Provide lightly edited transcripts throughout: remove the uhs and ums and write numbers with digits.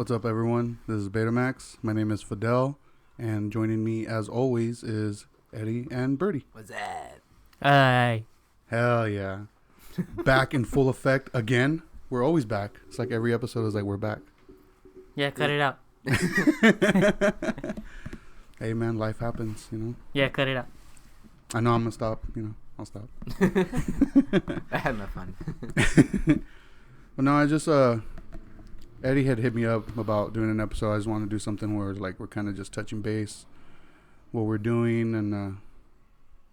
What's up, everyone? This is Betamax. My name is Fidel, and joining me, as always, is Eddie and Birdie. What's that? Hi. Hell yeah. Back in full effect again. We're always back. It's like every episode is like we're back. Yeah, cut it out. Hey, man, life happens, you know? Yeah, cut it out. I know I'm going to stop, I'll stop. I had my fun. But no, I just, Eddie had hit me up about doing an episode. I just want to do something where like we're kind of just touching base, what we're doing, and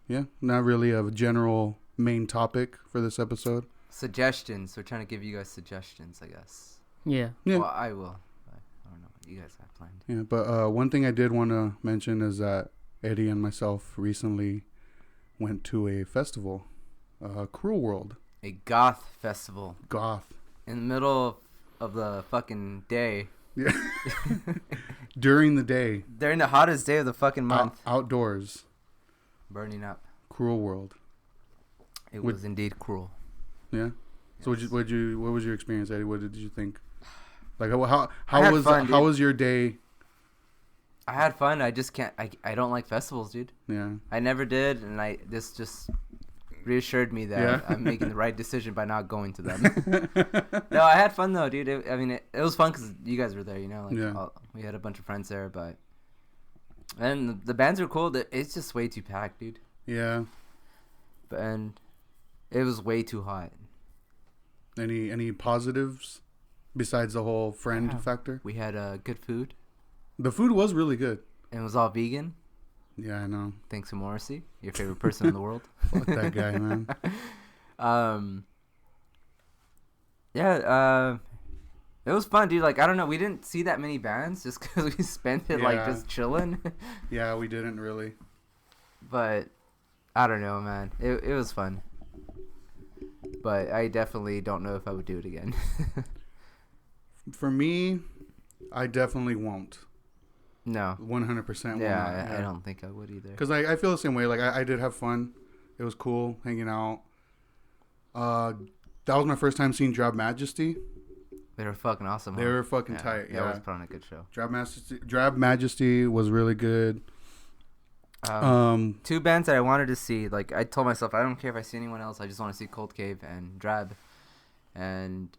yeah, not really a general main topic for this episode. Suggestions. We're trying to give you guys suggestions, I guess. Yeah. Well, I will. I don't know what you guys have planned. Yeah, but one thing I did want to mention is that Eddie and myself recently went to a festival, Cruel World. A goth festival. Goth. In the middle of the fucking day. Yeah. During the day. During the hottest day of the fucking month. Outdoors. Burning up. Cruel World. It was indeed cruel. Yeah. So Yes. what was your experience, Eddie? What did you think? Like I had fun, how was your day? I had fun. I just can't. I don't like festivals, dude. Yeah. I never did, and this just reassured me that I'm making the right decision by not going to them. No, I had fun though, dude. It was fun because you guys were there, you know. We had a bunch of friends there, and the bands were cool. It's just way too packed, dude. Yeah. And it was way too hot. Any positives besides the whole friend factor? We had good food. The food was really good. And it was all vegan. Yeah, I know. Thanks to Morrissey, your favorite person in the world. Fuck that guy, man. Yeah, it was fun, dude. Like, I don't know, we didn't see that many bands just because we spent it like just chilling. Yeah, we didn't really. But I don't know, man. It was fun. But I definitely don't know if I would do it again. For me, I definitely won't. No. 100% Yeah, I don't think I would either. Because I feel the same way. Like, I did have fun. It was cool hanging out. That was my first time seeing Drab Majesty. They were fucking awesome. They were fucking tight. Yeah, it was put on a good show. Drab Majesty was really good. Two bands that I wanted to see. Like, I told myself, I don't care if I see anyone else. I just want to see Cold Cave and Drab. And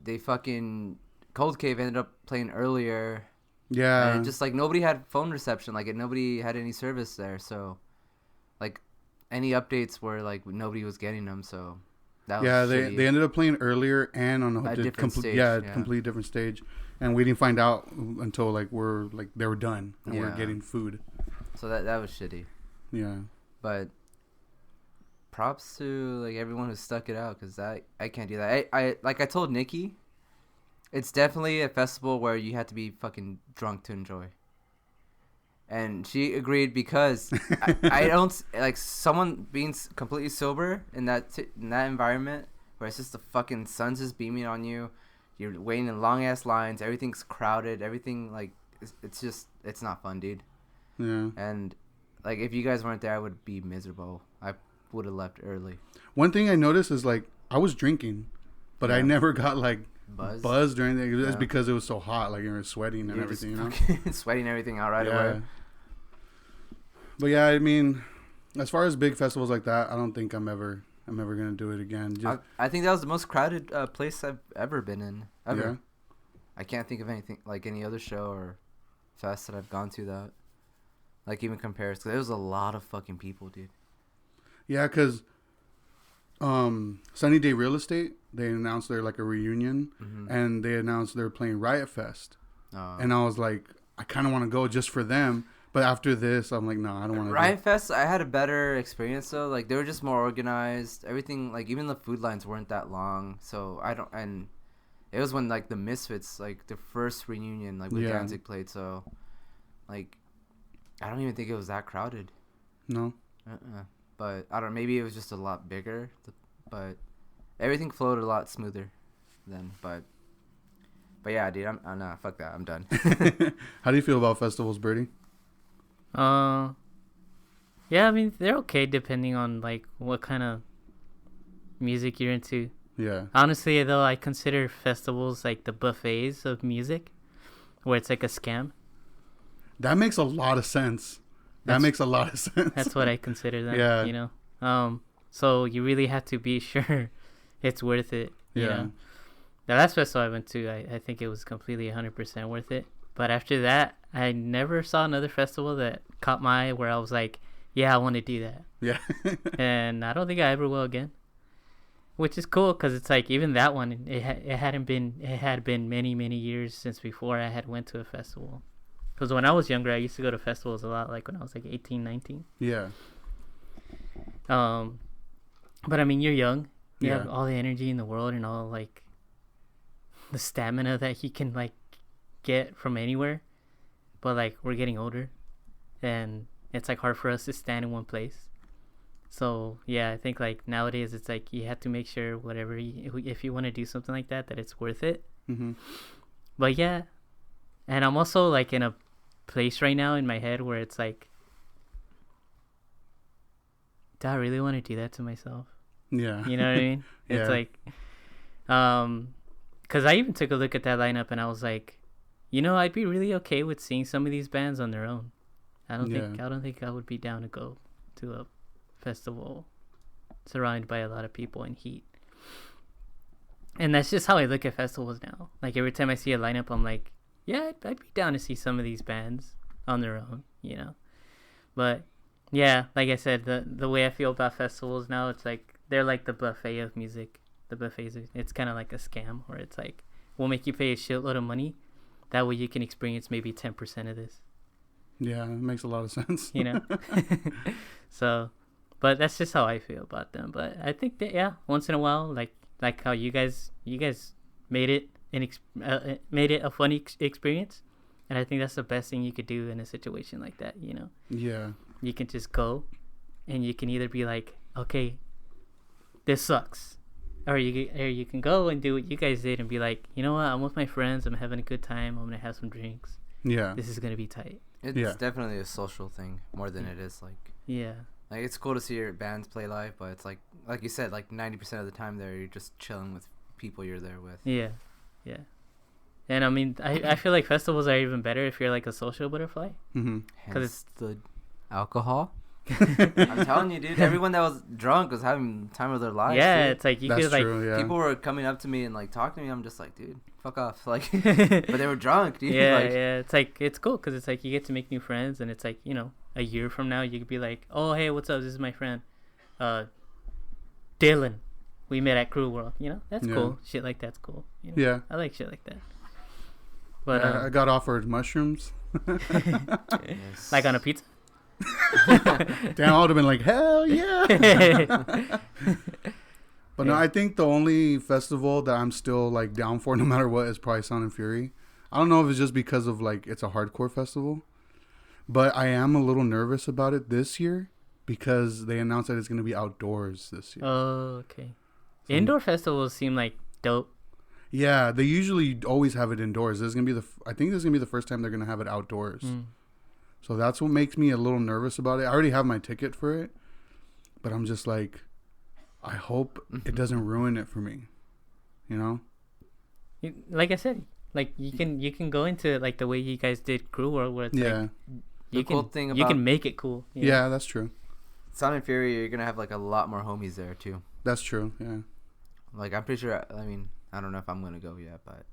they fucking... Cold Cave ended up playing earlier. Yeah. And just, like, nobody had phone reception. Like, nobody had any service there. So, like, any updates were, like, nobody was getting them. So, that was they ended up playing earlier and on a different stage. Complete different stage. And we didn't find out until, like, they were done. And we're getting food. So that was shitty. Yeah. But props to like everyone who stuck it out, because I can't do that. I told Nikki, it's definitely a festival where you have to be fucking drunk to enjoy. And she agreed because I don't like someone being completely sober in that environment where it's just the fucking sun's just beaming on you. You're waiting in long ass lines. Everything's crowded. Everything like it's not fun, dude. Yeah. And like if you guys weren't there, I would be miserable. I would have left early. One thing I noticed is like I was drinking, but I never got like buzzed or anything. That's because it was so hot, like you were sweating and everything, you know. Sweating everything out right away. But yeah, I mean, as far as big festivals like that, I don't think I'm ever gonna do it again. I think that was the most crowded place I've ever been in. Ever. Yeah. I can't think of anything like any other show or fest that I've gone to that like even compares, because there was a lot of fucking people, dude. Yeah, because Sunny Day Real Estate, they announced they're like a reunion, and they announced they're playing Riot Fest, and I was like, I kind of want to go just for them, but after this, I'm like, no, I don't want to. Riot Fest, I had a better experience though. Like they were just more organized. Everything, like even the food lines weren't that long, so and it was when like the Misfits, like the first reunion, like with Danzig played, so like I don't even think it was that crowded. No. But I don't know, maybe it was just a lot bigger, but everything flowed a lot smoother then. But yeah, dude, I'm nah, fuck that, I'm done. How do you feel about festivals, Birdie? Yeah, I mean they're okay depending on like what kind of music you're into. Yeah. Honestly, though, I consider festivals like the buffets of music. where it's like a scam. That makes a lot of sense. That makes a lot of sense. That's what I consider that. Yeah. You know. So you really have to be sure it's worth it. You know? The last festival I went to, I think it was completely 100% worth it. But after that, I never saw another festival that caught my eye where I was like, yeah, I want to do that. Yeah. And I don't think I ever will again. Which is cool because it's like even that one, it had been many years since before I had went to a festival. Because when I was younger, I used to go to festivals a lot, like when I was like 18, 19. Yeah. But I mean, you're young. You have all the energy in the world and all like the stamina that you can like get from anywhere. But like we're getting older, and it's like hard for us to stand in one place. So yeah, I think like nowadays it's like you have to make sure whatever if you want to do something like that it's worth it. Mm-hmm. But yeah, and I'm also like in a place right now in my head where it's like, do I really want to do that to myself? Yeah. You know what I mean? It's like, because I even took a look at that lineup and I was like, you know, I'd be really okay with seeing some of these bands on their own. I don't think I would be down to go to a festival surrounded by a lot of people and heat. And that's just how I look at festivals now. Like every time I see a lineup, I'm like, yeah, I'd be down to see some of these bands on their own, you know. But yeah, like I said, the way I feel about festivals now, it's like they're like the buffet of music. The buffets, it's kind of like a scam where it's like, we'll make you pay a shitload of money. That way you can experience maybe 10% of this. Yeah, it makes a lot of sense. You know? So, but that's just how I feel about them. But I think that, yeah, once in a while, like how you guys made it made it a funny experience. And I think that's the best thing you could do in a situation like that, you know? Yeah. You can just go and you can either be like, okay, this sucks. Or you can go and do what you guys did and be like, you know what, I'm with my friends, I'm having a good time, I'm going to have some drinks. Yeah. This is going to be tight. It's definitely a social thing more than it is like... Yeah. Like, it's cool to see your bands play live, but it's like you said, like 90% of the time there, you're just chilling with people you're there with. Yeah. Yeah. And I mean, I feel like festivals are even better if you're like a social butterfly. Mm-hmm. Because it's the alcohol. I'm telling you, dude. Everyone that was drunk was having time of their lives. Yeah, dude. it's like you That's could like true, yeah. People were coming up to me and like talking to me. I'm just like, dude, fuck off. Like, but they were drunk, dude. Yeah, like, yeah. It's like it's cool because it's like you get to make new friends, and it's like, you know, a year from now you could be like, oh hey, what's up? This is my friend, Dylan. We met at Crew World. You know, that's cool. Shit like that's cool. You know? Yeah. I like shit like that. But I got offered mushrooms. yes. like on a pizza. Damn, I would have been like, hell yeah. But no, I think the only festival that I'm still like down for, no matter what, is probably Sound and Fury. I don't know if it's just because of like it's a hardcore festival, but I am a little nervous about it this year because they announced that it's going to be outdoors this year. Oh, okay. So, indoor festivals seem like dope. Yeah, they usually always have it indoors. I think this is gonna be the first time they're gonna have it outdoors. So that's what makes me a little nervous about it. I already have my ticket for it, but I'm just like, I hope it doesn't ruin it for me. You know? Like I said, like you can go into it like the way you guys did Crew World, where it's like you can make it cool. You know? Yeah, that's true. Sound and Fury, you're gonna have like a lot more homies there too. That's true. Yeah. Like I'm pretty sure. I mean, I don't know if I'm gonna go yet, but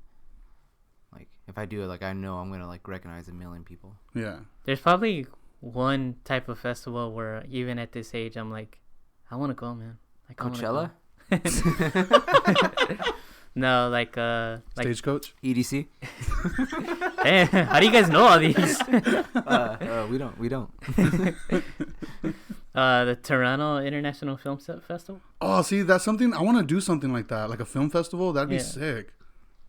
like if I do it, like I know I'm gonna like recognize a million people. Yeah. There's probably one type of festival where even at this age I'm like, I want to go, man. Like Coachella? No, like Stagecoach? EDC? Damn, how do you guys know all these? We don't. The Toronto International Film Festival. Oh, see, that's something I want to do. Something like that, like a film festival. That'd be sick.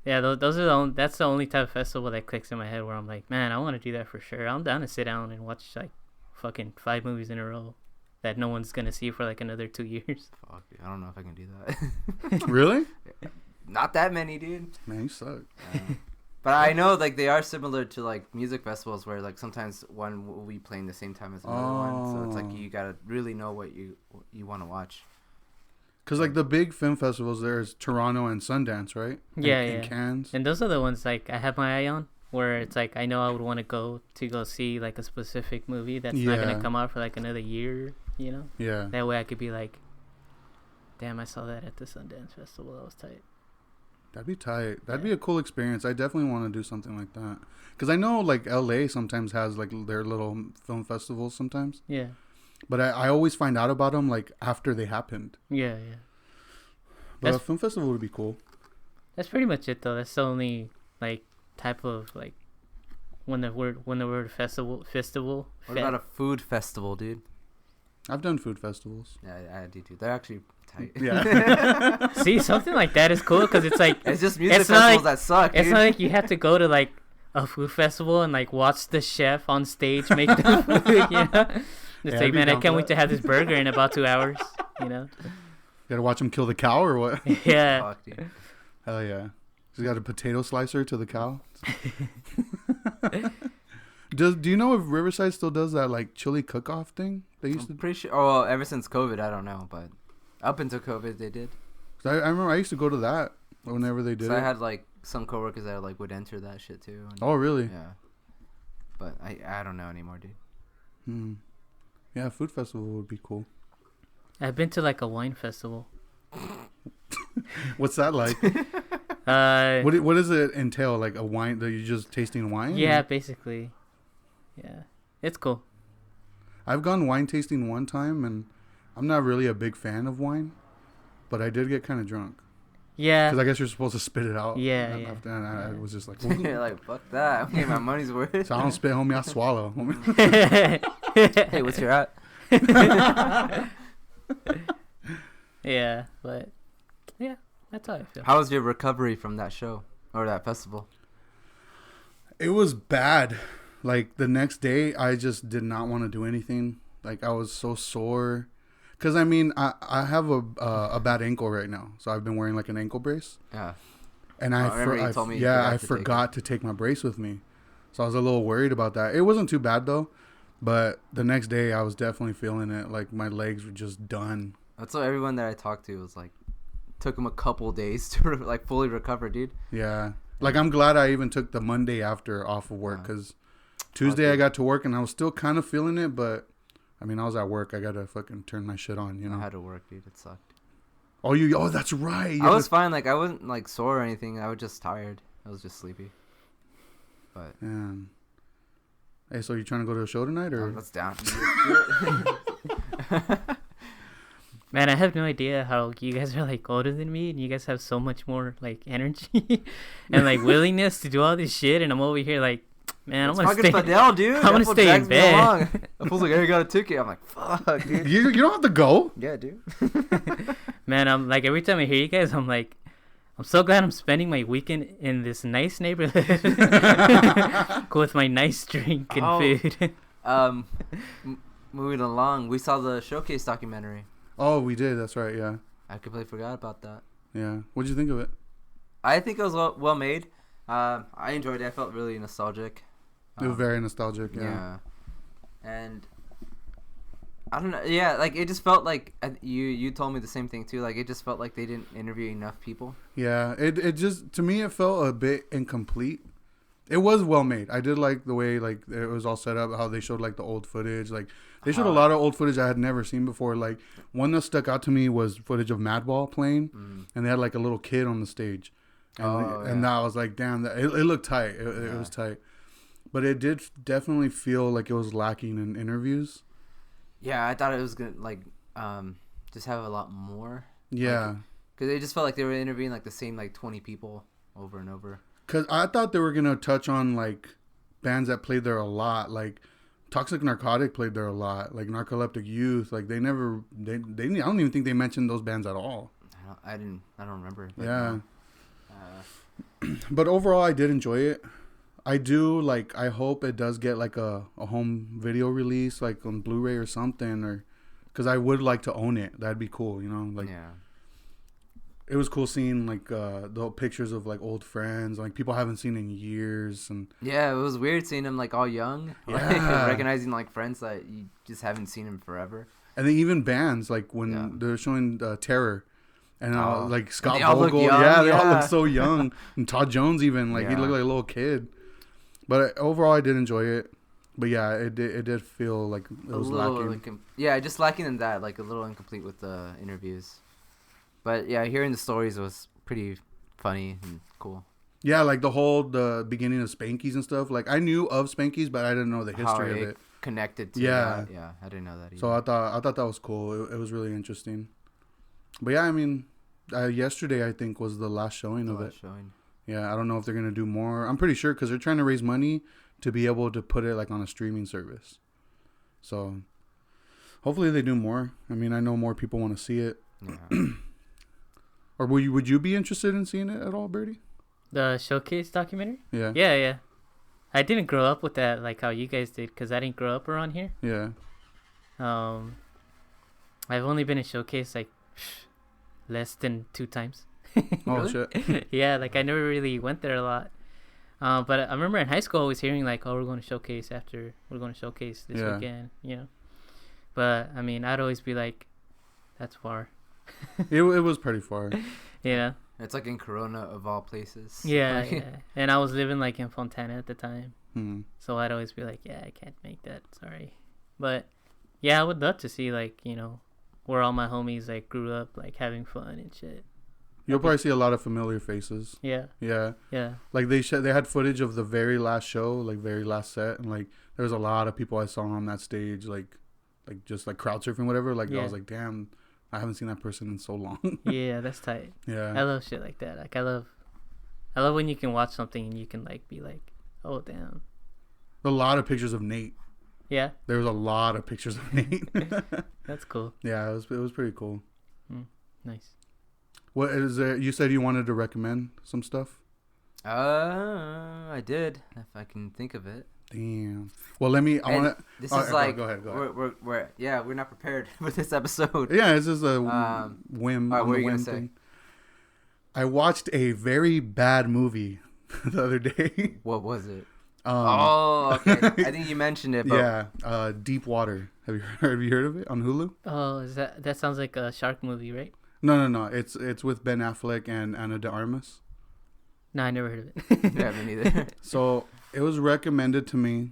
Yeah, those are that's the only type of festival that clicks in my head where I'm like, man, I want to do that for sure. I'm down to sit down and watch like fucking 5 movies in a row that no one's gonna see for like another 2 years. Fuck, I don't know if I can do that. Really? Not that many, dude. Man, you suck. But I know like they are similar to like music festivals where like sometimes one will be playing the same time as another one, so it's like you gotta really know what you want to watch. Cause like the big film festivals, there's Toronto and Sundance, right? Yeah, and Cannes. And those are the ones like I have my eye on. where it's like I know I would want to go see like a specific movie that's not gonna come out for like another year, you know. Yeah. That way I could be like, damn, I saw that at the Sundance Festival. That was tight. That'd be tight. That'd be a cool experience. I definitely want to do something like that. Because I know, like, LA sometimes has, like, their little film festivals sometimes. Yeah. But I always find out about them, like, after they happened. Yeah, yeah. But a film festival would be cool. That's pretty much it, though. That's the only, like, type of, like, when the word festival. What about a food festival, dude? I've done food festivals. Yeah, I do too. They're actually tight. Yeah. See, something like that is cool because it's like it's just music festivals that suck. It's dude. not like you have to go to like a food festival and like watch the chef on stage make the food. You know, it's like, man, I can't wait to have this burger in about 2 hours. You know, you gotta watch him kill the cow or what? Yeah. Fuck, dude. Hell yeah. He's got a potato slicer to the cow. Do you know if Riverside still does that like chili cook-off thing? They used to. Pretty sure. Oh, well, ever since COVID, I don't know, but up until COVID, they did. I remember I used to go to that whenever they did. So I had like some coworkers that like would enter that shit too. And, oh really? Yeah. But I don't know anymore, dude. Yeah, food festival would be cool. I've been to like a wine festival. What's that like? What does it entail? Like a wine that you're just tasting wine? Yeah, basically. Yeah, it's cool. I've gone wine tasting one time, and I'm not really a big fan of wine, but I did get kind of drunk. Yeah. Because I guess you're supposed to spit it out. Yeah, and I was just like, You're like, fuck that. I'm getting my money's worth. So I don't spit, homie. I swallow, homie. Hey, what's your at? Yeah, but yeah, that's how I feel. How was your recovery from that show or that festival? It was bad. Like, the next day, I just did not want to do anything. Like, I was so sore. Because, I mean, I have a bad ankle right now. So, I've been wearing, like, an ankle brace. Yeah. And I forgot to take my brace with me. So, I was a little worried about that. It wasn't too bad, though. But the next day, I was definitely feeling it. Like, my legs were just done. That's what everyone that I talked to was like, took them a couple days to, like, fully recover, dude. Yeah. Like, I'm glad I even took the Monday after off of work. Because Tuesday I got to work and I was still kind of feeling it, but I mean, I was at work. I got to fucking turn my shit on, you know? I had to work, dude. It sucked. Oh, that's right. I was fine. Like, I wasn't, like, sore or anything. I was just tired. I was just sleepy. But. Man. Hey, so you trying to go to a show tonight, or? That's down. Man, I have no idea how you guys are, like, older than me, and you guys have so much more, like, energy and, like, willingness to do all this shit, and I'm over here, like, man, I'm gonna stay. Fidel, dude. I'm gonna stay in bed. I was like, hey, you got a ticket. I'm like, fuck, dude. You don't have to go. Yeah, dude. Man, I'm like, every time I hear you guys, I'm like, I'm so glad I'm spending my weekend in this nice neighborhood with my nice drink and food. Moving along, we saw the Showcase documentary. Oh, we did. That's right. Yeah. I completely forgot about that. Yeah. What'd you think of it? I think it was well made. I enjoyed it. I felt really nostalgic. It was very nostalgic. Yeah. And I don't know. Yeah, like it just felt like you told me the same thing too. Like it just felt like they didn't interview enough people. Yeah. It just, to me, it felt a bit incomplete. It was well made. I did like the way like it was all set up, how they showed like the old footage. Like they showed a lot of old footage I had never seen before. Like one that stuck out to me was footage of Madball playing, and they had like a little kid on the stage, and that was like, damn, that it looked tight. It was tight, but it did definitely feel like it was lacking in interviews. Yeah, I thought it was gonna like just have a lot more. Yeah, because it just felt like they were interviewing like the same like 20 people over and over. Because I thought they were going to touch on, like, bands that played there a lot. Like, Toxic Narcotic played there a lot. Like, Narcoleptic Youth. Like, they never... They I don't even think they mentioned those bands at all. I don't remember. Yeah. But overall, I did enjoy it. I do, like... I hope it does get, like, a home video release, like, on Blu-ray or something. Or... Because I would like to own it. That'd be cool, you know? Like, yeah. It was cool seeing like the pictures of like old friends, like people I haven't seen in years, and yeah, it was weird seeing them like all young, yeah. Like, recognizing like friends that you just haven't seen in forever. And then even bands like when they're showing Terror, and like Scott Vogel, they all look so young, and Todd Jones even like he looked like a little kid. But overall, I did enjoy it. But yeah, it did feel like it was lacking. Just lacking in that, like a little incomplete with the interviews. But yeah, hearing the stories was pretty funny and cool. Yeah, like the beginning of Spankies and stuff. Like I knew of Spankies, but I didn't know the history of it. Connected to that. Yeah, I didn't know that either. So I thought that was cool. It was really interesting. But yeah, I mean, yesterday I think was the last showing of it. Yeah, I don't know if they're gonna do more. I'm pretty sure because they're trying to raise money to be able to put it like on a streaming service. So hopefully they do more. I mean, I know more people want to see it. Yeah. Or would you be interested in seeing it at all, Birdie? The Showcase documentary? Yeah. Yeah. I didn't grow up with that like how you guys did because I didn't grow up around here. Yeah. I've only been in Showcase like less than 2 times. Oh, shit. Yeah, like I never really went there a lot. But I remember in high school always hearing like, oh, we're going to Showcase this weekend, you know. But I mean, I'd always be like, that's far. It was pretty far. Yeah. It's like in Corona of all places. Yeah, yeah. And I was living like in Fontana at the time. Hmm. So I'd always be like, yeah, I can't make that. Sorry. But yeah, I would love to see like, you know, where all my homies like grew up like having fun and shit. You'll probably see a lot of familiar faces. Yeah. Yeah. Yeah. Like they had footage of the very last show, like very last set, and like there was a lot of people I saw on that stage, like just like crowd surfing, whatever. Like I was like, damn, I haven't seen that person in so long. Yeah, that's tight. Yeah. I love shit like that. Like I love when you can watch something and you can like be like, oh damn. A lot of pictures of Nate. Yeah. There was a lot of pictures of Nate. That's cool. Yeah, it was pretty cool. Nice. What is there? You said you wanted to recommend some stuff. I did, if I can think of it. Damn. Well, let me. I want to. This is like go ahead. We're not prepared for this episode. Yeah, this is a whim. All right, what are you gonna say? Thing. I watched a very bad movie the other day. What was it? Okay. I think you mentioned it. But... Yeah, Deep Water. Have you heard of it on Hulu? Oh, is that sounds like a shark movie, right? No. It's with Ben Affleck and Ana de Armas. No, I never heard of it. Yeah, me neither. So it was recommended to me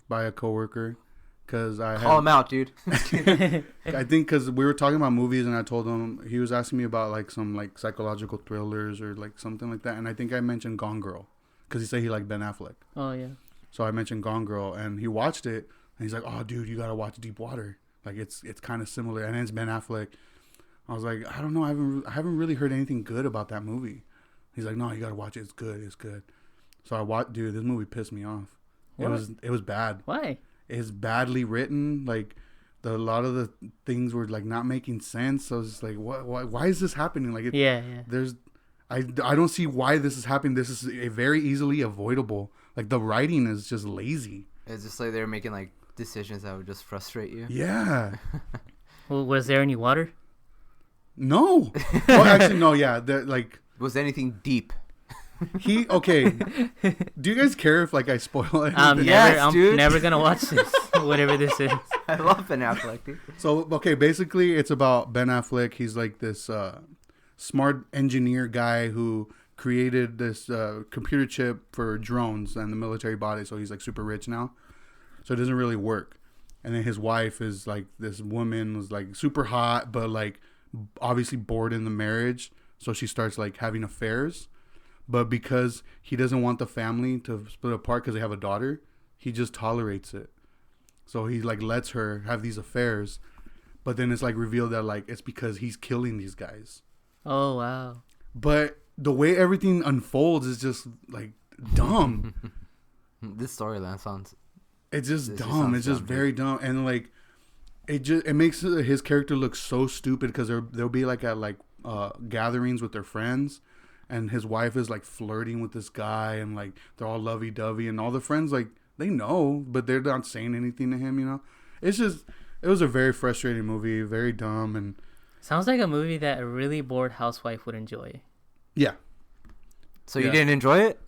by a coworker because I call him out, dude. I think because we were talking about movies and I told him, he was asking me about like some like psychological thrillers or like something like that, and I think I mentioned Gone Girl because he said he liked Ben Affleck. Oh yeah. So I mentioned Gone Girl and he watched it and he's like, "Oh, dude, you gotta watch Deep Water. Like it's kind of similar." And it's Ben Affleck. I was like, I don't know. I haven't really heard anything good about that movie. He's like, "No, you gotta watch it. It's good. It's good." So I watched. Dude, this movie pissed me off. What? It was bad. Why? It's badly written. Like a lot of the things were like not making sense. So I was just like, what? Why is this happening? Like, yeah. I don't see why this is happening. This is a very easily avoidable. Like the writing is just lazy. It's just like they're making like decisions that would just frustrate you. Yeah. Well, was there any water? No. Well, actually, no. Yeah. Like. Was anything deep? Okay. Do you guys care if like I spoil it? I'm never gonna watch this. Whatever this is. I love Ben Affleck, dude. So okay, basically it's about Ben Affleck. He's like this smart engineer guy who created this computer chip for drones and the military body. So he's like super rich now. So it doesn't really work. And then his wife is like this woman was like super hot, but like obviously bored in the marriage. So she starts like having affairs. But because he doesn't want the family to split apart because they have a daughter, he just tolerates it. So he like lets her have these affairs. But then it's like revealed that like it's because he's killing these guys. Oh, wow. But the way everything unfolds is just like dumb. This storyline sounds... It's just dumb. It's just very dumb. And like it makes his character look so stupid because they'll be like at like gatherings with their friends. And his wife is like flirting with this guy and like they're all lovey-dovey and all the friends like they know, but they're not saying anything to him, you know. It was a very frustrating movie, very dumb. And sounds like a movie that a really bored housewife would enjoy. Yeah. So you didn't enjoy it?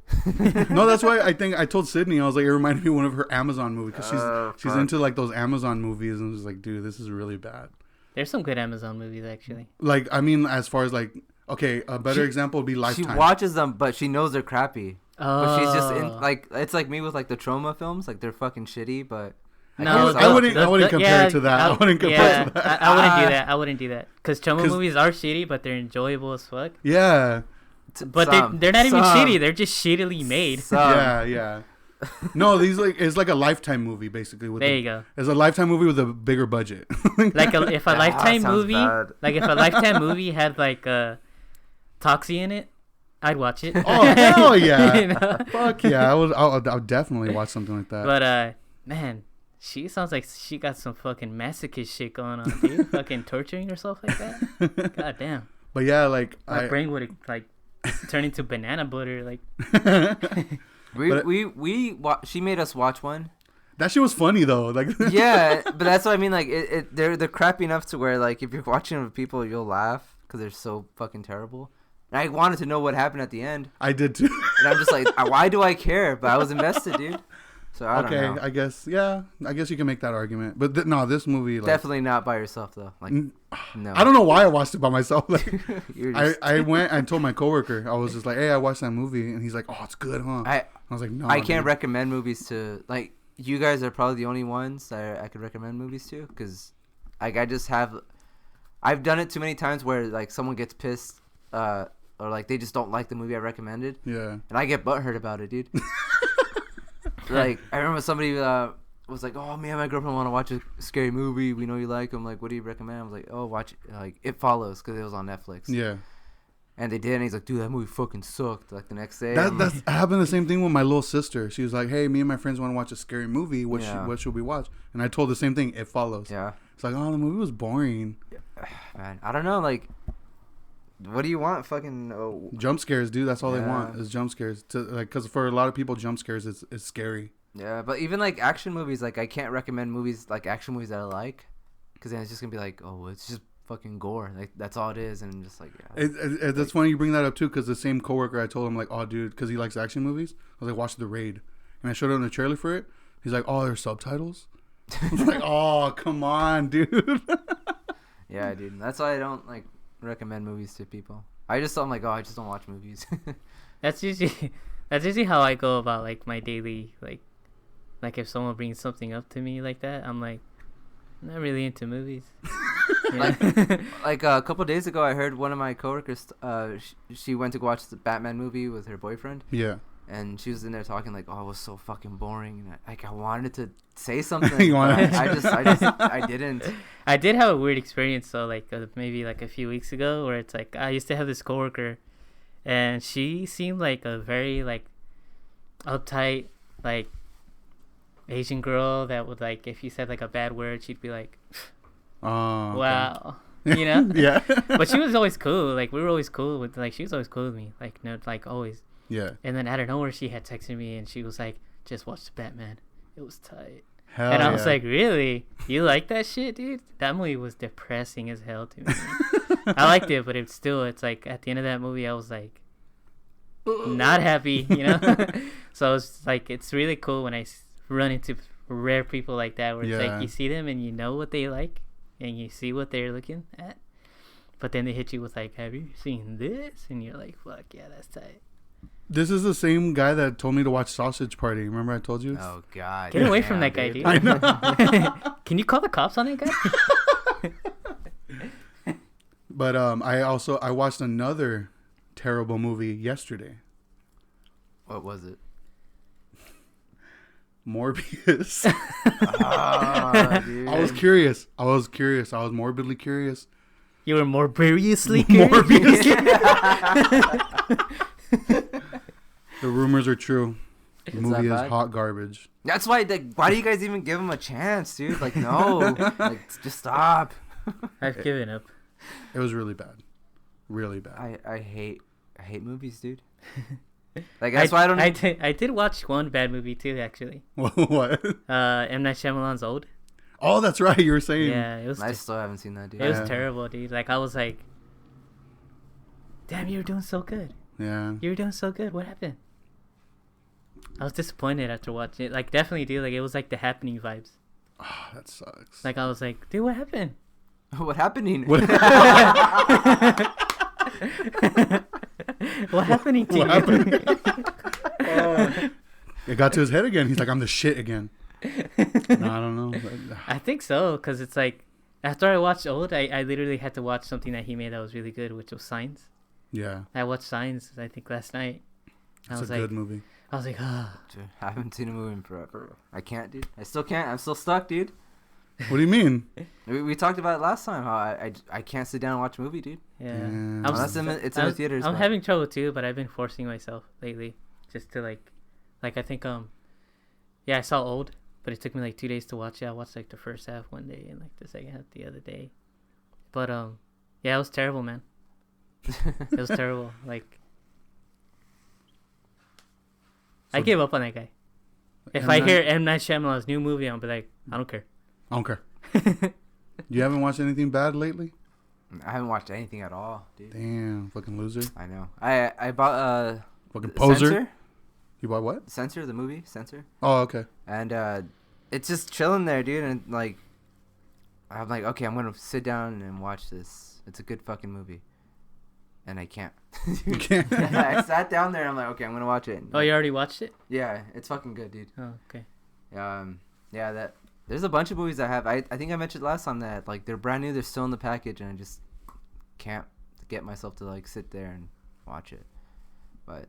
No, that's why I think I told Sydney, I was like, it reminded me of one of her Amazon movies because she's into like those Amazon movies and I was like, dude, this is really bad. There's some good Amazon movies actually. Like, I mean, as far as like, Okay, a better example would be Lifetime. She watches them, but she knows they're crappy. Oh. But she's just in like it's like me with like the trauma films. Like they're fucking shitty, but No, I wouldn't compare it to that. I wouldn't compare it to that. I wouldn't do that. I wouldn't do that because trauma 'Cause- movies are shitty, but they're enjoyable as fuck. Yeah. But they're not even shitty. They're just shittily made. Yeah. No, it's like a Lifetime movie basically. There you go. It's a Lifetime movie with a bigger budget. Like if a Lifetime movie, bad. like if a Lifetime movie had like Toxie in it, I'd watch it. Oh hell yeah! You know? Fuck yeah! I would definitely watch something like that. But man, she sounds like she got some fucking masochist shit going on, dude. Fucking torturing herself like that. God damn. But yeah, like My brain would like turn into banana butter. Like She made us watch one. that shit was funny though. Like Yeah, but that's what I mean. Like they're crappy enough to where like if you're watching it with people, you'll laugh because they're so fucking terrible. And I wanted to know what happened at the end, I did too. and I'm just like, why do I care? But I was invested, dude. So I don't know. I guess you can make that argument. But no, this movie like, Definitely not by yourself though. Like no. I don't know why I watched it by myself. Like, You're just, I went and told my coworker. I was just like, "Hey, I watched that movie," and he's like, "Oh, it's good, huh?" I was like, "No, I can't dude." recommend movies to like you guys are probably the only ones that I could recommend movies to because like I've done it too many times where like someone gets pissed or like they just don't like the movie I recommended. Yeah. And I get butthurt about it, dude. Like I remember somebody was like, "Oh, me and my girlfriend want to watch a scary movie. We know you like them. Like, what do you recommend?" I was like, "Oh, watch like It Follows because it was on Netflix." Yeah. And they did, and he's like, "Dude, that movie fucking sucked." Like the next day, That's happened the same thing with my little sister. She was like, "Hey, me and my friends want to watch a scary movie. What should we watch?" And I told the same thing. It Follows. Yeah. It's like, oh, the movie was boring. Man, I don't know. Like, what do you want? Fucking Jump scares, dude. That's all they Yeah. want is jump scares. To like, because for a lot of people, jump scares is scary. Yeah, but even like action movies, like I can't recommend movies like action movies that I like, because then it's just gonna be like, oh, it's just fucking gore. Like that's all it is, and I'm just like, yeah. That's funny you bring that up too, because the same coworker I told him like, oh, dude, because he likes action movies. I was like, watch The Raid, and I showed him the trailer for it. He's like, oh, there's subtitles. I was like, oh, come on, dude. Yeah, dude. That's why I don't like recommend movies to people. I'm like, oh, I just don't watch movies. that's usually how I go about like my daily like if someone brings something up to me like that, I'm like, I'm not really into movies. Like a couple days ago, I heard one of my coworkers. She went to go watch the Batman movie with her boyfriend. Yeah. And she was in there talking like, "Oh, it was so fucking boring." And I wanted to say something. I didn't. I did have a weird experience though, like maybe like a few weeks ago, where it's like I used to have this coworker, and she seemed like a very like uptight like Asian girl that would like if you said like a bad word, she'd be like, "Oh, wow." You know? Yeah. But she was always cool. Like we were always cool with like she was always cool with me. Like no, like always. Yeah. And then out of nowhere, she had texted me and she was like, "Just watch the Batman. It was tight." Hell and I yeah. was like, "Really? You like that shit, dude?" That movie was depressing as hell to me. I liked it, but it's like at the end of that movie, I was like, not happy, you know. So it's like it's really cool when I run into rare people like that, where it's like you see them and you know what they like, and you see what they're looking at, but then they hit you with like, "Have you seen this?" And you're like, "Fuck yeah, that's tight." This is the same guy that told me to watch Sausage Party. Remember I told you? Oh God! Get away from that guy, dude. I know. Can you call the cops on that guy? But I watched another terrible movie yesterday. What was it? Morbius. Oh, dude. I was curious. I was morbidly curious. You were morbidly curious? The rumors are true. The It's movie that is bad? hot garbage. That's why. Why do you guys even give him a chance, dude? Like, no, like, just stop. I've given up. It was really bad. Really bad. I hate movies, dude. Like that's why I don't. I did watch one bad movie too, actually. What? M. Night Shyamalan's Old. Oh, that's right. You were saying. Yeah, it was. I still haven't seen that, dude. It was Yeah. terrible, dude. Like I was like, "Damn, you were doing so good. Yeah. You were doing so good. What happened?" I was disappointed after watching it. Like definitely, dude. Like it was like The Happening vibes. Oh, that sucks. Like I was like, "Dude, what happened?" What happening? What? What happening to you? What happened? It got to his head again. He's like, I'm the shit again. No, I don't know. I think so, because it's like, after I watched Old, I literally had to watch something that he made that was really good, which was Signs. Yeah. I watched Signs, I think, last night. It's a good movie. I was like, ah. Dude, I haven't seen a movie in forever. I can't, dude. I still can't. I'm still stuck, dude. What do you mean? We talked about it last time, how I can't sit down and watch a movie, dude. Yeah. Unless it's in the theaters. I'm having trouble, too, but I've been forcing myself lately just to, like I think, yeah, I saw Old, but it took me, like, 2 days to watch it. I watched, like, the first half one day and, like, the second half the other day. But, yeah, it was terrible, man. It was terrible. Like, I gave up on that guy. If I hear M. Night Shyamalan's new movie, I'll be like, I don't care. I don't care. You haven't watched anything bad lately? I haven't watched anything at all, dude. Damn, fucking loser. I know. I bought fucking poser. Censor? You bought what? Censor, the movie Censor. Oh, okay. And it's just chilling there, dude. And like, I'm like, okay, I'm gonna sit down and watch this. It's a good fucking movie. And I can't. You can't. I sat down there and I'm like, okay, I'm gonna watch it. Oh, you already watched it? Yeah, it's fucking good, dude. Oh, okay. Yeah, that there's a bunch of movies I have. I think I mentioned last time that like they're brand new, they're still in the package, and I just can't get myself to like sit there and watch it. But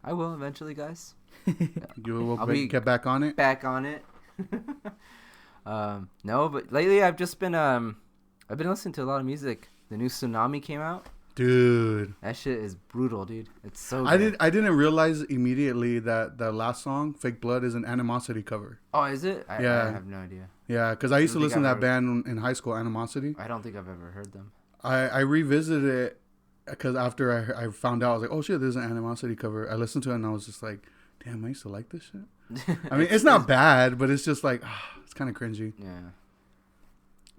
I will eventually, guys. You will get back on it. Back on it. No, but lately I've just been I've been listening to a lot of music. The new Tsunami came out. Dude, that shit is brutal, dude. It's so good. I didn't realize immediately that the last song, Fake Blood, is an Animosity cover. Oh, is it? I have no idea. Yeah, because I used to listen to that band in high school, Animosity. I don't think I've ever heard them. I revisited it because after I found out, I was like, oh shit, there's an Animosity cover. I listened to it and I was just like, damn, I used to like this shit. I mean, it's not bad, but it's just like, it's kind of cringy. Yeah.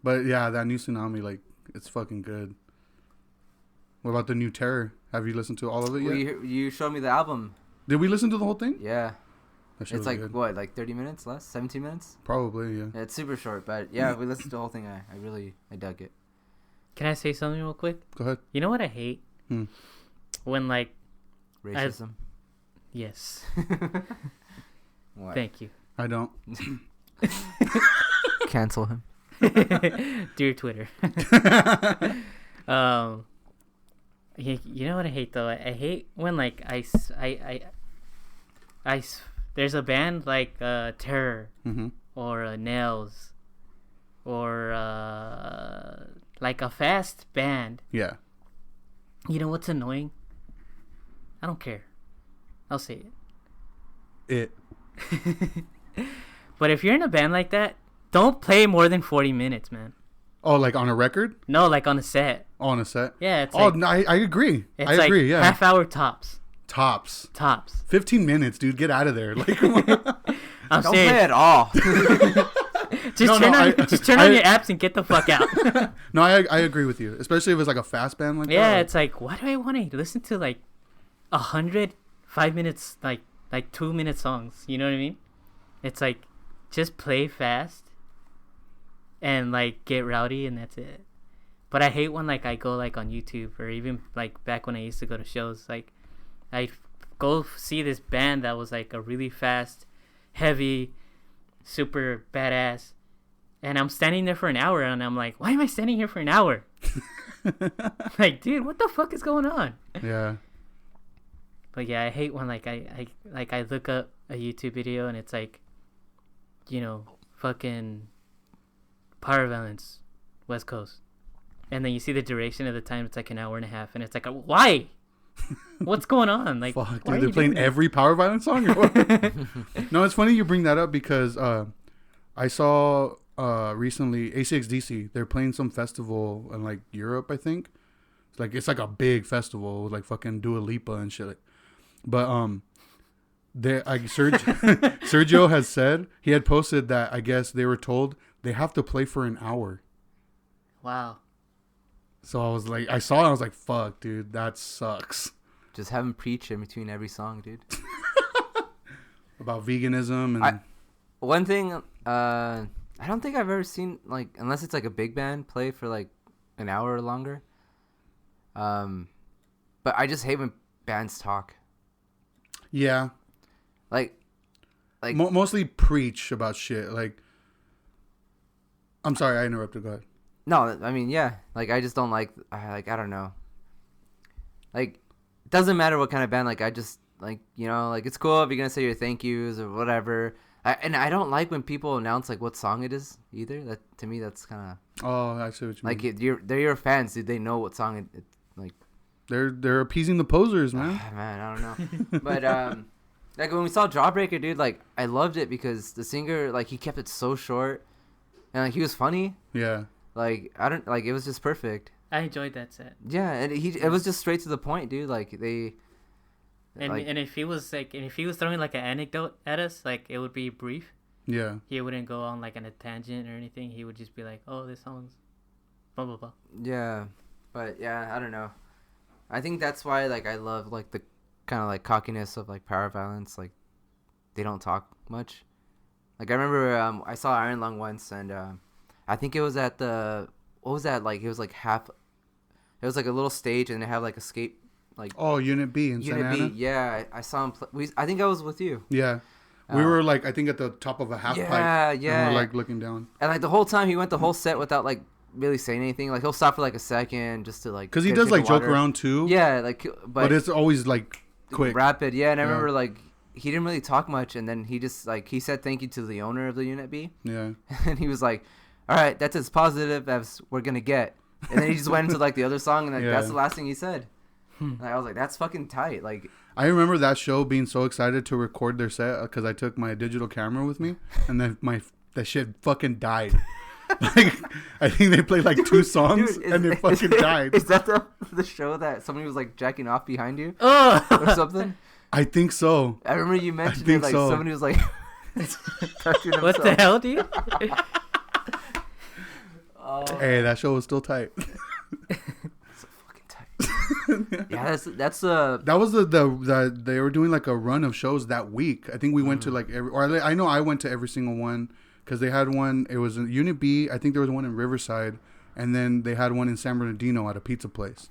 But yeah, that new Tsunami, like, it's fucking good. What about the new Terror? Have you listened to all of it yet? You showed me the album. Did we listen to the whole thing? Yeah. It's like, good. what, like 30 minutes less? 17 minutes? Probably, yeah. It's super short, but yeah, we listened to the whole thing. I dug it. Can I say something real quick? Go ahead. You know what I hate? When, like... Racism? Yes. What? Thank you. I don't. Cancel him. Dear Twitter. You know what I hate though? I hate when like there's a band like Terror or Nails or like a fast band. Yeah. You know what's annoying? I don't care. I'll say it. But if you're in a band like that, don't play more than 40 minutes, man. Oh, like on a record? No, like on a set. Oh, on a set? Yeah, it's no, I agree. I agree, yeah. Half hour tops. Tops. 15 minutes, dude. Get out of there. Like, don't play at all. Just turn on your apps and get the fuck out. No, I agree with you. Especially if it's like a fast band like that. Yeah, it's like, why do I want to listen to like 100 5 minutes, like 2-minute songs? You know what I mean? It's like, just play fast and like get rowdy and that's it. But I hate when like I go like on YouTube or even like back when I used to go to shows, like I go see this band that was like a really fast, heavy, super badass, and I'm standing there for an hour and I'm like, why am I standing here for an hour? Like, dude, what the fuck is going on? Yeah. But yeah, I hate when like I look up a YouTube video and it's like, you know, fucking Power Violence, West Coast. And then you see the duration of the time, it's like an hour and a half, and it's like, why? What's going on? Like, fuck, dude, they're playing every Power Violence song? Or what? No, it's funny you bring that up because I saw recently ACXDC. They're playing some festival in like Europe, I think. It's like a big festival with like fucking Dua Lipa and shit. But Sergio has said, he had posted that I guess they were told they have to play for an hour. Wow. So I was like, I saw it, I was like, fuck, dude, that sucks. Just have him preach in between every song, dude. About veganism and... One thing, I don't think I've ever seen, like, unless it's like a big band play for like an hour or longer. But I just hate when bands talk. Yeah. Like Mostly preach about shit. Like, I'm sorry, I interrupted. Go ahead. no, I mean, yeah. Like, I just don't like I don't know. Like, it doesn't matter what kind of band. Like, I just like, you know, like it's cool if you're gonna say your thank yous or whatever. And I don't like when people announce like what song it is either. That to me, that's kind of Oh, I see what you mean. like they're your fans. Dude, they know what song it like. They're appeasing the posers, man. Man, I don't know. But like when we saw Jawbreaker, dude, like I loved it because the singer, like he kept it so short, and like he was funny. Yeah. Like I don't like it was just perfect. I enjoyed that set. Yeah, and it was just straight to the point, dude. Like they. And Like, and if he was throwing like an anecdote at us, like it would be brief. Yeah. He wouldn't go on like a tangent or anything. He would just be like, "Oh, this song's blah blah blah." yeah, but yeah, I don't know. I think that's why like I love like the kind of like cockiness of like Power Violence. Like they don't talk much. Like I remember I saw Iron Lung once, and I think it was at the what was that like? It was like half. It was like a little stage, and they have like a skate. Like Unit B in Santa Ana? Unit B, yeah. I saw him I think I was with you. Yeah. We were like, I think at the top of a half pipe. Yeah. And we're like looking down. And like the whole time he went the whole set without like really saying anything. Like he'll stop for like a second just to like. Because he does like joke around too. Yeah, like but it's always like quick. Rapid, yeah. And I remember like he didn't really talk much, and then he just like he said thank you to the owner of the Unit B. Yeah. And he was like, all right, that's as positive as we're gonna get. And then he just went into like the other song, and like that's the last thing he said. And I was like, that's fucking tight. Like, I remember that show being so excited to record their set because I took my digital camera with me, and then that shit fucking died. Like, I think they played like 2 songs, dude, and they fucking died. Is that the show that somebody was like jacking off behind you or something? I think so. I remember you mentioned it, like somebody was like touching himself. What the hell, dude? Hey, that show was still tight. Yeah, that's that was the they were doing like a run of shows that week. I think we went to like I know I went to every single one because they had one. It was in Unit B. I think there was one in Riverside, and then they had one in San Bernardino at a pizza place.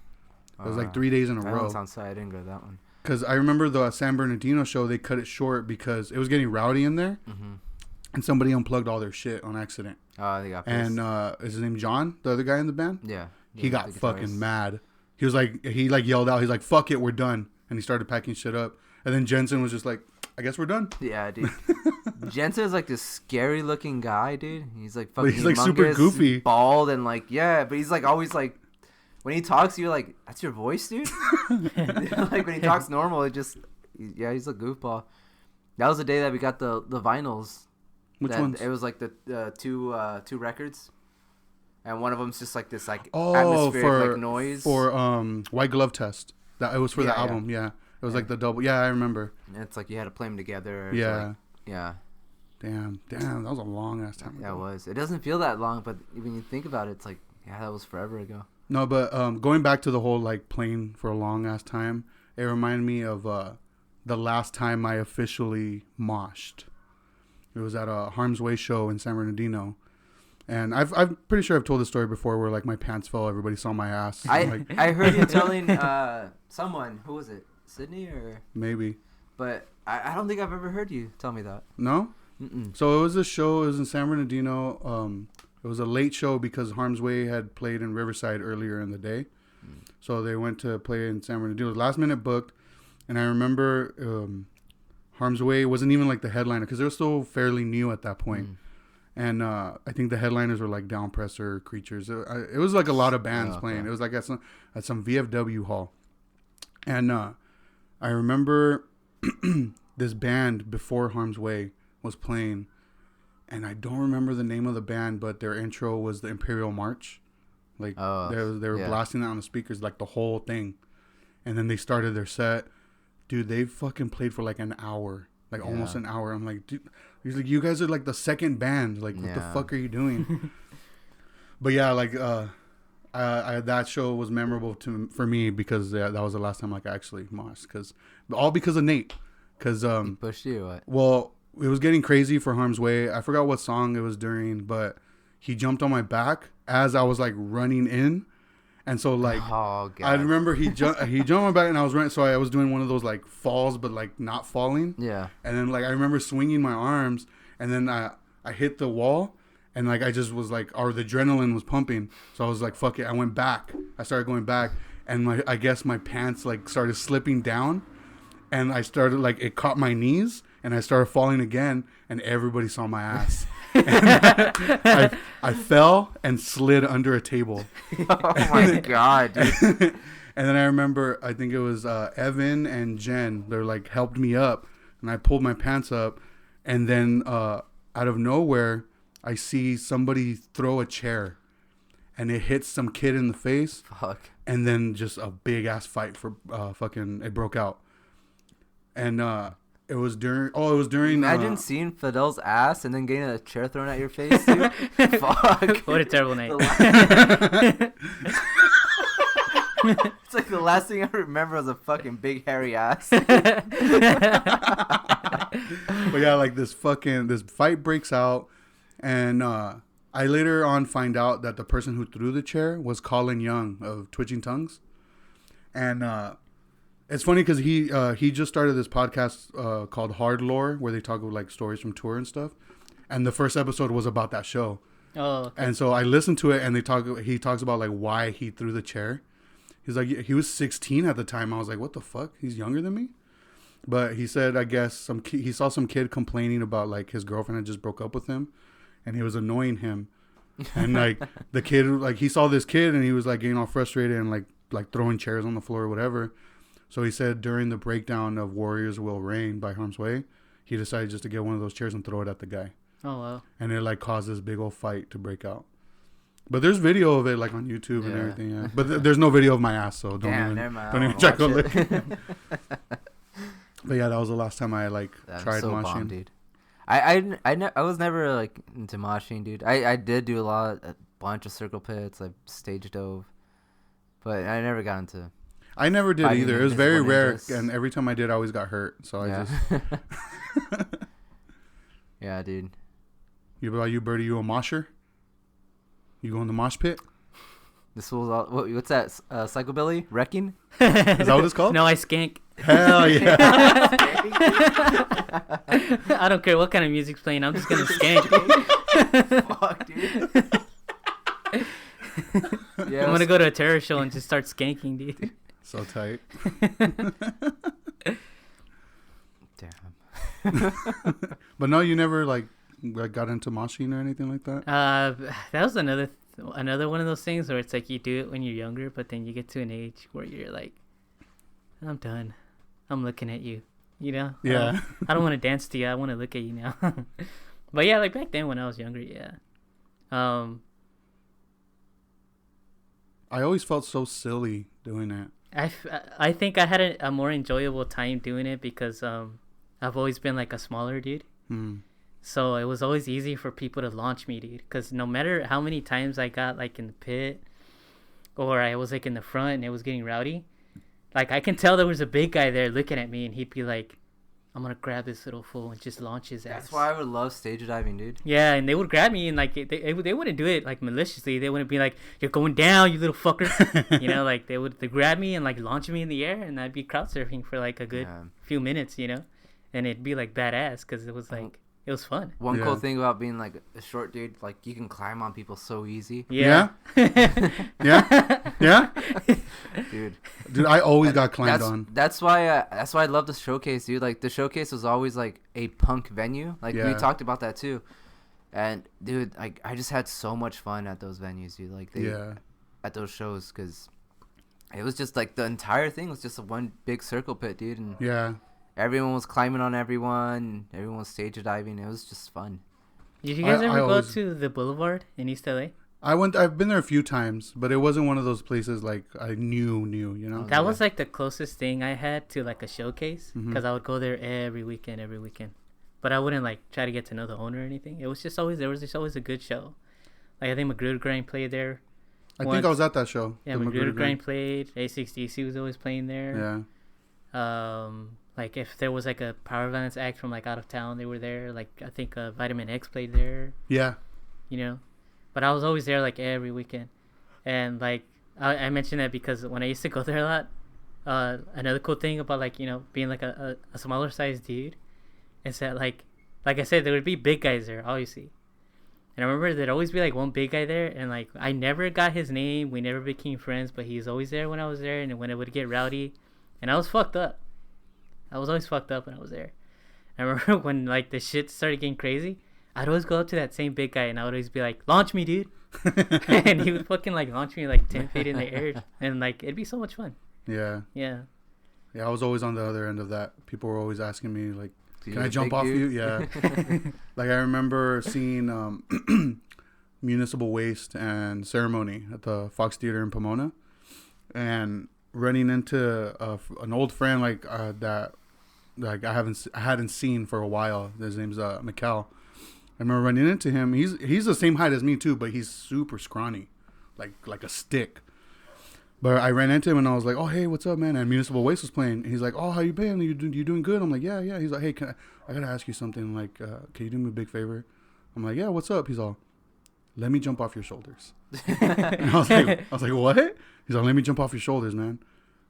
It was like 3 days in a row. That sounds sad. I didn't go to that one. Because I remember the San Bernardino show, they cut it short because it was getting rowdy in there, and somebody unplugged all their shit on accident. Oh, they got pissed. And is his name John, the other guy in the band? Yeah. He got fucking mad. He was like, he like yelled out, he's like, "Fuck it, we're done," and he started packing shit up. And then Jensen was just like, "I guess we're done." Yeah, dude. Jensen is like this scary looking guy, dude. He's like fucking. He's like super goofy, bald, and like but he's like always like. When he talks, you're like, "That's your voice, dude." Like when he talks normal, he's a goofball. That was the day that we got the vinyls. Which ones? It was like the two records, and one of them's just like this like atmospheric like noise for White Glove Test. That it was for the album. Yeah, it was like the double. Yeah, I remember. And it's like you had to play them together. Yeah. Yeah. Damn, that was a long ass time ago. Yeah, it was. It doesn't feel that long, but when you think about it, it's like, yeah, that was forever ago. No, but going back to the whole like playing for a long ass time, it reminded me of the last time I officially moshed. It was at a Harm's Way show in San Bernardino, and I'm pretty sure I've told this story before where like my pants fell, everybody saw my ass. I heard you telling someone, who was it, Sydney or maybe, but I don't think I've ever heard you tell me that. No. Mm-mm. So it was a show. It was in San Bernardino. It was a late show because Harm's Way had played in Riverside earlier in the day. So they went to play in San Bernardino. It was last minute booked. And I remember Harm's Way wasn't even like the headliner because they were still fairly new at that point. And I think the headliners were like Downpressor, Creatures. It was like a lot of bands playing. It was like at some VFW hall. And I remember this band before Harm's Way was playing. And I don't remember the name of the band, but their intro was the Imperial March. Like they were blasting that on the speakers, like the whole thing. And then they started their set. Dude, they fucking played for like an hour, like almost an hour. I'm like, dude, he's like, you guys are like the second band. Like, what the fuck are you doing? But yeah, like that show was memorable for me because that was the last time like I actually moshed, all because of Nate. Because he pushed you. What? Well. It was getting crazy for Harm's Way. I forgot what song it was during, but he jumped on my back as I was like running in. And so like, oh, God. I remember he jumped on my back, and I was running. So I was doing one of those like falls, but like not falling. Yeah. And then like I remember swinging my arms, and then I hit the wall, and like I just was like, or the adrenaline was pumping. So I was like, fuck it. I went back. I started going back, and I guess my pants like started slipping down, and I started like it caught my knees, and I started falling again, and everybody saw my ass. I fell and slid under a table. Oh my God, dude. And then I remember, I think it was Evan and Jen. They're like helped me up, and I pulled my pants up, and then out of nowhere, I see somebody throw a chair, and it hits some kid in the face. Fuck. And then just a big ass fight for it broke out, and it was during. Imagine seeing Fidel's ass and then getting a chair thrown at your face, dude. Fuck. What a terrible night. It's like the last thing I remember was a fucking big hairy ass. But yeah, like this fight breaks out, and I later on find out that the person who threw the chair was Colin Young of Twitching Tongues, and it's funny because he just started this podcast called Hard Lore, where they talk about like stories from tour and stuff, and the first episode was about that show. Oh, okay. And so I listened to it, and he talks about like why he threw the chair. He's like, he was 16 at the time. I was like, what the fuck? He's younger than me. But he said, I guess he saw some kid complaining about like his girlfriend had just broke up with him, and he was annoying him. And like the kid, like he saw this kid, and he was like getting all frustrated and like throwing chairs on the floor or whatever. So he said during the breakdown of Warriors Will Reign by Harm's Way, he decided just to get one of those chairs and throw it at the guy. Oh, wow. And it like caused this big old fight to break out. But there's video of it like on YouTube and everything. Yeah. But there's no video of my ass, so don't even check on it. But yeah, that was the last time I like tried moshing. Bomb, dude. I was never like into moshing, dude. I did do a bunch of circle pits, like stage dove, but I never got into. I never did either. It was very rare, and every time I did, I always got hurt. So I just. Yeah, dude. You about you, Birdie? You a mosher? You go in the mosh pit? This was all. What's that? Psychobilly? Wrecking? Is that what it's called? No, I skank. Hell yeah! I don't care what kind of music's playing. I'm just gonna skank. Fuck, dude. Yeah, I'm gonna go to a terror show and just start skanking, dude. So tight. Damn. But no, you never like got into moshing or anything like that? That was another one of those things where it's like you do it when you're younger, but then you get to an age where you're like, I'm done. I'm looking at you, you know? Yeah. I don't want to dance to you. I want to look at you now. But yeah, like back then when I was younger, yeah. I always felt so silly doing it. I think I had a more enjoyable time doing it because I've always been like a smaller dude. So it was always easy for people to launch me, dude. Because no matter how many times I got like in the pit or I was like in the front and it was getting rowdy, like I can tell there was a big guy there looking at me and he'd be like, I'm going to grab this little fool and just launch his ass. That's why I would love stage diving, dude. Yeah, and they would grab me and like they wouldn't do it like maliciously. They wouldn't be like, you're going down, you little fucker. You know, like they grab me and like launch me in the air and I'd be crowd surfing for like a good few minutes, you know? And it'd be like badass because it was like, it was fun. One cool thing about being like a short dude, like you can climb on people so easy. Yeah. Yeah. Dude, I always got climbed on. That's why I love the showcase, dude. Like the showcase was always like a punk venue. Like we talked about that too. And dude, like I just had so much fun at those venues, dude. Like at those shows, because it was just like the entire thing was just a one big circle pit, dude. And everyone was climbing on everyone. Everyone was stage diving. It was just fun. Did you guys ever go to the Boulevard in East LA? I've been there a few times, but it wasn't one of those places like I knew, you know? That was like the closest thing I had to like a showcase because I would go there every weekend. But I wouldn't like try to get to know the owner or anything. It was just always, there was just always a good show. Like I think Magruder Grind played there. I think I was at that show. Yeah, Magruder Grind played. A6DC was always playing there. Yeah. Like if there was like a Power Violence act from like out of town, they were there. Like I think Vitamin X played there. Yeah. You know, but I was always there like every weekend, and like I mentioned that because when I used to go there a lot, another cool thing about like being like a smaller sized dude is that like I said, there would be big guys there obviously, and I remember there'd always be like one big guy there, and like I never got his name, we never became friends, but he was always there when I was there, and when it would get rowdy, and I was fucked up. I was always fucked up when I was there. I remember when like the shit started getting crazy, I'd always go up to that same big guy and I would always be like, "Launch me, dude!" And he would fucking like launch me like 10 feet in the air, and like it'd be so much fun. Yeah. Yeah. Yeah, I was always on the other end of that. People were always asking me like, "Can I jump off you?" Yeah. Like I remember seeing Municipal Waste and Ceremony at the Fox Theater in Pomona, and running into an old friend that like I hadn't seen for a while. His name's Mikkel. I remember running into him. He's the same height as me too, but he's super scrawny, like a stick. But I ran into him and I was like, "Oh hey, what's up, man?" And Municipal Waste was playing. And he's like, "Oh, how you been? You doing good?" I'm like, "Yeah." He's like, "Hey, I gotta ask you something. Like, can you do me a big favor?" I'm like, "Yeah, what's up?" He's all, "Let me jump off your shoulders." And I was like, "What?" He's like, "Let me jump off your shoulders, man."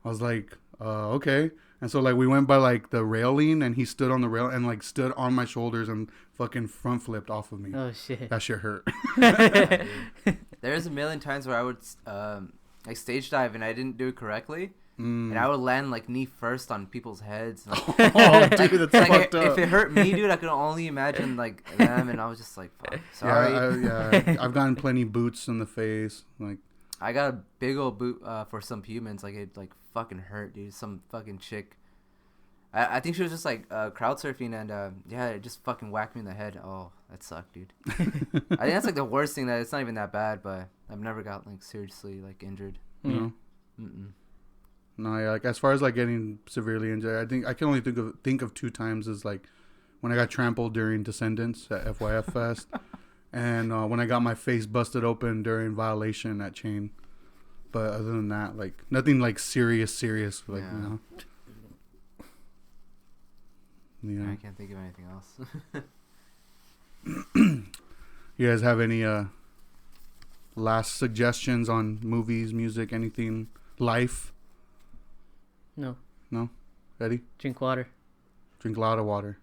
I was like, "Okay." And so like we went by like the railing, and he stood on the rail and like stood on my shoulders and fucking front flipped off of me. Oh shit. That shit hurt. There's a million times where I would like stage dive and I didn't do it correctly. And I would land like knee first on people's heads. Like, Oh, dude, that's fucked up. If it hurt me, dude, I could only imagine like them, and I was just like, "Fuck, sorry." Yeah, I've gotten plenty boots in the face. Like I got a big old boot for some humans. Like it like fucking hurt, dude. Some fucking chick. I think she was just like crowd surfing, and yeah, it just fucking whacked me in the head. Oh, that sucked, dude. I think that's like the worst thing. That it's not even that bad, but I've never got like seriously like injured. You know. No, yeah, like as far as like getting severely injured, I think I can only think of 2 times is like when I got trampled during Descendants at FYF Fest, and when I got my face busted open during Violation at Chain. But other than that, like nothing like serious, like you know. Yeah. I can't think of anything else. You guys have any last suggestions on movies, music, anything, life? No? Eddie? Drink water. Drink a lot of water.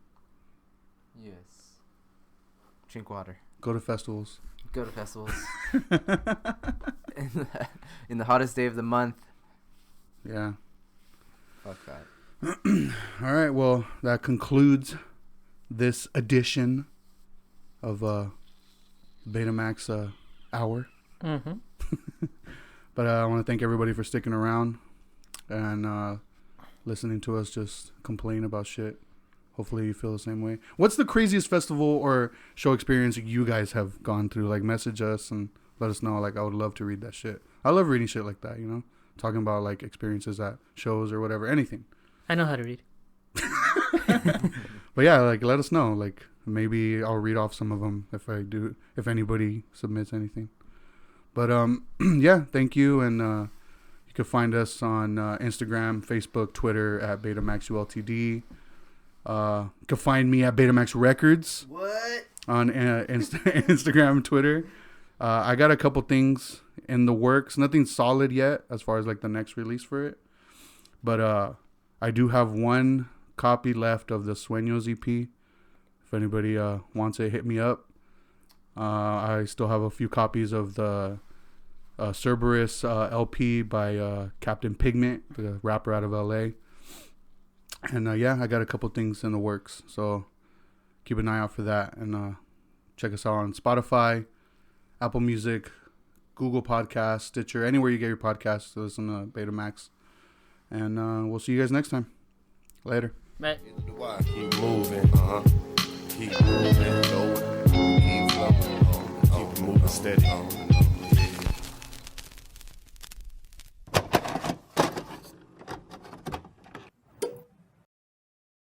Yes. Drink water. Go to festivals. Go to festivals. in the hottest day of the month. Yeah. Fuck that. All right. Well, that concludes this edition of Betamax hour. Mm-hmm. But I want to thank everybody for sticking around and listening to us just complain about shit. Hopefully you feel the same way. What's the craziest festival or show experience you guys have gone through? Like, message us and let us know. Like, I would love to read that shit. I love reading shit like that, you know? Talking about, like, experiences at shows or whatever. Anything. I know how to read. But yeah, like, let us know. Like, maybe I'll read off some of them if anybody submits anything. But, yeah, thank you. And you can find us on Instagram, Facebook, Twitter at BetamaxULTD. You can find me at Betamax Records. What? On Instagram and Twitter. I got a couple things in the works. Nothing solid yet as far as like the next release for it. But I do have one copy left of the Sueños EP. If anybody wants it, hit me up. I still have a few copies of the Cerberus LP by Captain Pigment, the rapper out of LA. And yeah, I got a couple things in the works. So keep an eye out for that. And check us out on Spotify, Apple Music, Google Podcasts, Stitcher, anywhere you get your podcasts to listen to Betamax. And we'll see you guys next time. Later. Bye. Keep moving, keep moving, keep flowing, keep moving steady.